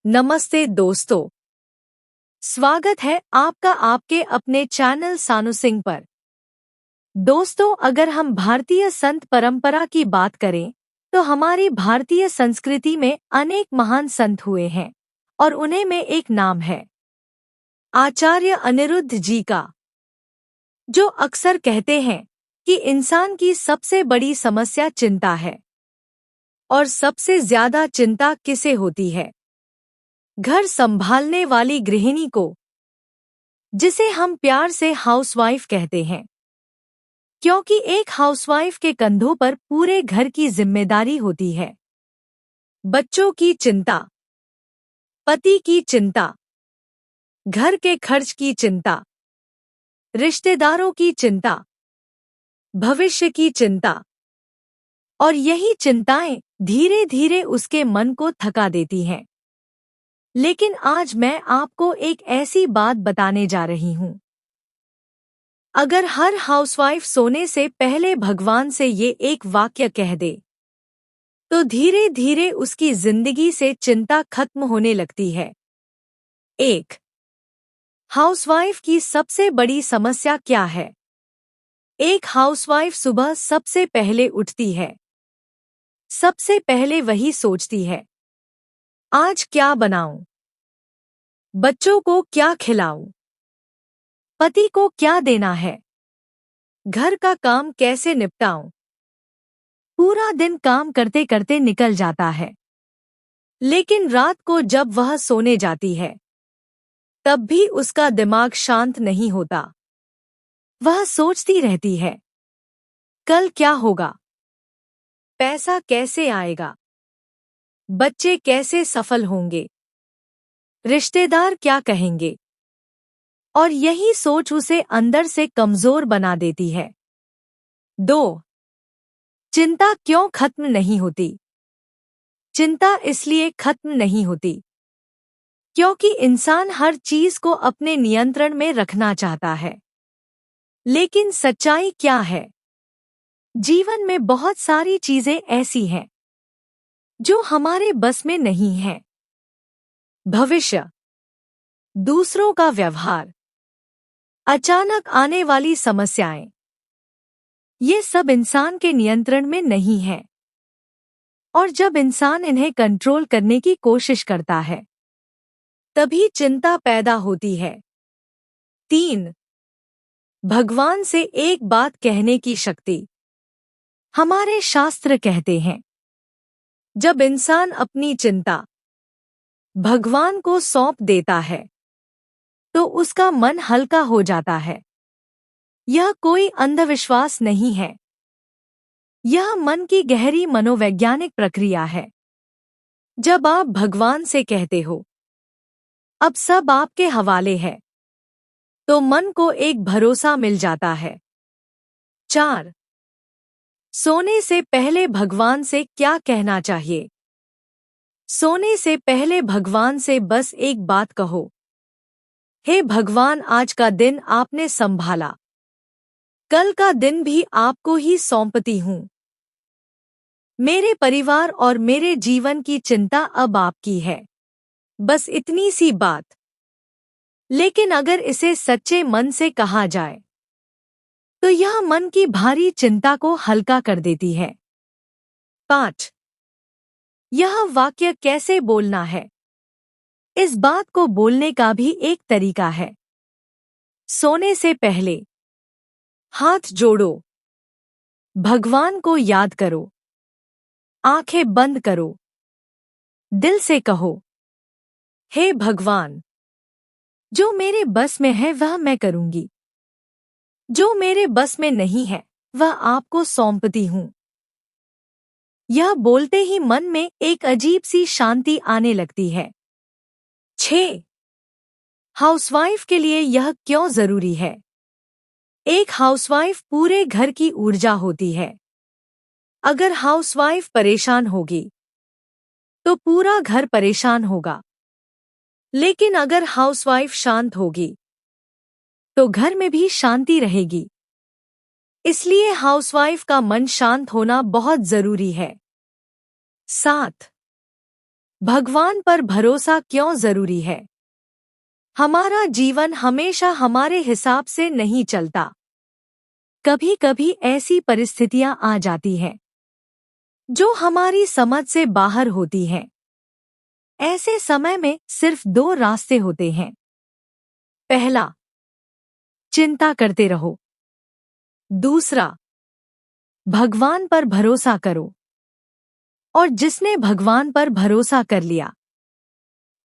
नमस्ते दोस्तों, स्वागत है आपका आपके अपने चैनल सानू सिंह पर। दोस्तों, अगर हम भारतीय संत परंपरा की बात करें तो हमारी भारतीय संस्कृति में अनेक महान संत हुए हैं और उन्हें में एक नाम है आचार्य अनिरुद्ध जी का, जो अक्सर कहते हैं कि इंसान की सबसे बड़ी समस्या चिंता है। और सबसे ज्यादा चिंता किसे होती है? घर संभालने वाली गृहिणी को, जिसे हम प्यार से हाउसवाइफ कहते हैं, क्योंकि एक हाउसवाइफ के कंधों पर पूरे घर की जिम्मेदारी होती है। बच्चों की चिंता, पति की चिंता, घर के खर्च की चिंता, रिश्तेदारों की चिंता, भविष्य की चिंता, और यही चिंताएं धीरे धीरे उसके मन को थका देती हैं। लेकिन आज मैं आपको एक ऐसी बात बताने जा रही हूं। अगर हर हाउसवाइफ सोने से पहले भगवान से ये एक वाक्य कह दे, तो धीरे धीरे उसकी जिंदगी से चिंता खत्म होने लगती है। 1. हाउसवाइफ की सबसे बड़ी समस्या क्या है? एक हाउसवाइफ सुबह सबसे पहले उठती है। सबसे पहले वही सोचती है, आज क्या बनाऊं? बच्चों को क्या खिलाऊं? पति को क्या देना है? घर का काम कैसे निपटाऊं? पूरा दिन काम करते करते निकल जाता है। लेकिन रात को जब वह सोने जाती है, तब भी उसका दिमाग शांत नहीं होता। वह सोचती रहती है, कल क्या होगा? पैसा कैसे आएगा? बच्चे कैसे सफल होंगे? रिश्तेदार क्या कहेंगे? और यही सोच उसे अंदर से कमजोर बना देती है। 2. चिंता क्यों खत्म नहीं होती? चिंता इसलिए खत्म नहीं होती क्योंकि इंसान हर चीज को अपने नियंत्रण में रखना चाहता है। लेकिन सच्चाई क्या है? जीवन में बहुत सारी चीजें ऐसी हैं जो हमारे बस में नहीं हैं। भविष्य, दूसरों का व्यवहार, अचानक आने वाली समस्याएं, ये सब इंसान के नियंत्रण में नहीं है। और जब इंसान इन्हें कंट्रोल करने की कोशिश करता है, तभी चिंता पैदा होती है। 3. भगवान से एक बात कहने की शक्ति। हमारे शास्त्र कहते हैं, जब इंसान अपनी चिंता भगवान को सौंप देता है, तो उसका मन हल्का हो जाता है। यह कोई अंधविश्वास नहीं है, यह मन की गहरी मनोवैज्ञानिक प्रक्रिया है। जब आप भगवान से कहते हो, अब सब आपके हवाले है, तो मन को एक भरोसा मिल जाता है। 4. सोने से पहले भगवान से क्या कहना चाहिए? सोने से पहले भगवान से बस एक बात कहो, हे भगवान, आज का दिन आपने संभाला, कल का दिन भी आपको ही सौंपती हूं। मेरे परिवार और मेरे जीवन की चिंता अब आपकी है। बस इतनी सी बात। लेकिन अगर इसे सच्चे मन से कहा जाए, तो यह मन की भारी चिंता को हल्का कर देती है। 5. यह वाक्य कैसे बोलना है? इस बात को बोलने का भी एक तरीका है। सोने से पहले हाथ जोड़ो, भगवान को याद करो, आंखें बंद करो, दिल से कहो, हे भगवान, जो मेरे बस में है वह मैं करूंगी, जो मेरे बस में नहीं है वह आपको सौंपती हूं। यह बोलते ही मन में एक अजीब सी शांति आने लगती है। 6. हाउसवाइफ के लिए यह क्यों जरूरी है? एक हाउसवाइफ पूरे घर की ऊर्जा होती है। अगर हाउसवाइफ परेशान होगी, तो पूरा घर परेशान होगा। लेकिन अगर हाउसवाइफ शांत होगी, तो घर में भी शांति रहेगी। इसलिए हाउसवाइफ का मन शांत होना बहुत जरूरी है। 7. भगवान पर भरोसा क्यों जरूरी है? हमारा जीवन हमेशा हमारे हिसाब से नहीं चलता। कभी कभी ऐसी परिस्थितियां आ जाती हैं जो हमारी समझ से बाहर होती हैं। ऐसे समय में सिर्फ दो रास्ते होते हैं। पहला, चिंता करते रहो। दूसरा, भगवान पर भरोसा करो। और जिसने भगवान पर भरोसा कर लिया,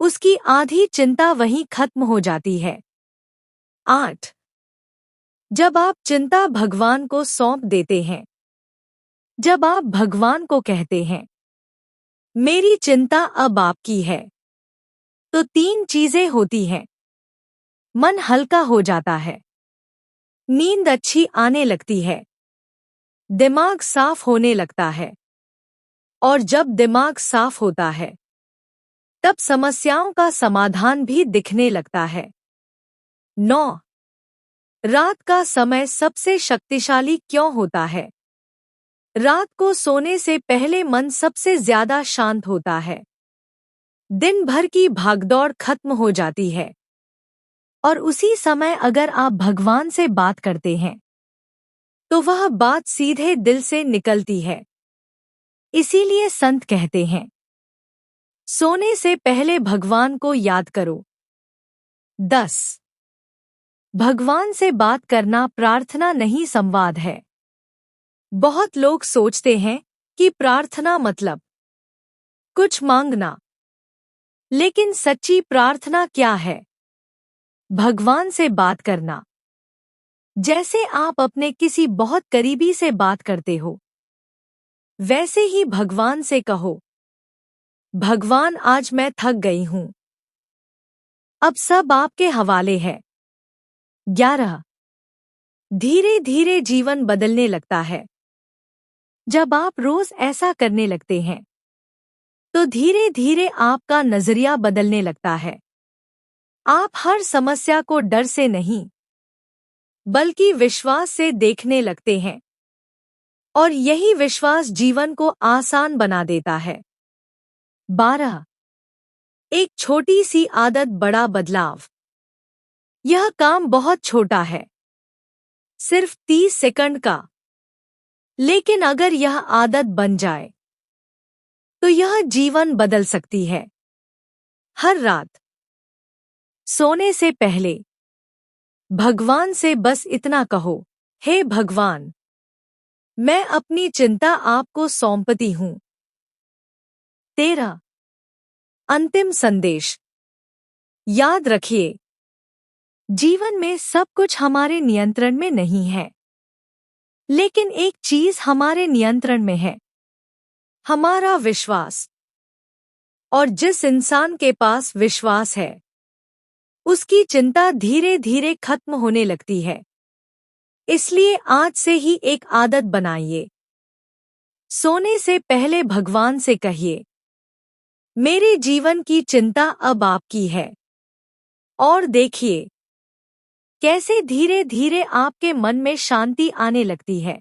उसकी आधी चिंता वहीं खत्म हो जाती है। 8. जब आप चिंता भगवान को सौंप देते हैं, जब आप भगवान को कहते हैं, मेरी चिंता अब आपकी है, तो 3 चीजें होती हैं। मन हल्का हो जाता है, नींद अच्छी आने लगती है, दिमाग साफ होने लगता है। और जब दिमाग साफ होता है, तब समस्याओं का समाधान भी दिखने लगता है। 9. रात का समय सबसे शक्तिशाली क्यों होता है? रात को सोने से पहले मन सबसे ज्यादा शांत होता है। दिन भर की भागदौड़ खत्म हो जाती है और उसी समय अगर आप भगवान से बात करते हैं, तो वह बात सीधे दिल से निकलती है। इसीलिए संत कहते हैं, सोने से पहले भगवान को याद करो। 10. भगवान से बात करना प्रार्थना नहीं, संवाद है। बहुत लोग सोचते हैं कि प्रार्थना मतलब कुछ मांगना, लेकिन सच्ची प्रार्थना क्या है? भगवान से बात करना। जैसे आप अपने किसी बहुत करीबी से बात करते हो, वैसे ही भगवान से कहो, भगवान आज मैं थक गई हूं, अब सब आपके हवाले है। 11. धीरे धीरे जीवन बदलने लगता है। जब आप रोज ऐसा करने लगते हैं, तो धीरे धीरे आपका नजरिया बदलने लगता है। आप हर समस्या को डर से नहीं, बल्कि विश्वास से देखने लगते हैं, और यही विश्वास जीवन को आसान बना देता है। 12. एक छोटी सी आदत, बड़ा बदलाव। यह काम बहुत छोटा है, सिर्फ 30 सेकंड का, लेकिन अगर यह आदत बन जाए, तो यह जीवन बदल सकती है। हर रात सोने से पहले भगवान से बस इतना कहो, हे भगवान, मैं अपनी चिंता आपको सौंपती हूं। 13. अंतिम संदेश। याद रखिए, जीवन में सब कुछ हमारे नियंत्रण में नहीं है, लेकिन एक चीज हमारे नियंत्रण में है, हमारा विश्वास। और जिस इंसान के पास विश्वास है, उसकी चिंता धीरे धीरे खत्म होने लगती है। इसलिए आज से ही एक आदत बनाइए। सोने से पहले भगवान से कहिए, मेरे जीवन की चिंता अब आपकी है। और देखिए कैसे धीरे धीरे आपके मन में शांति आने लगती है।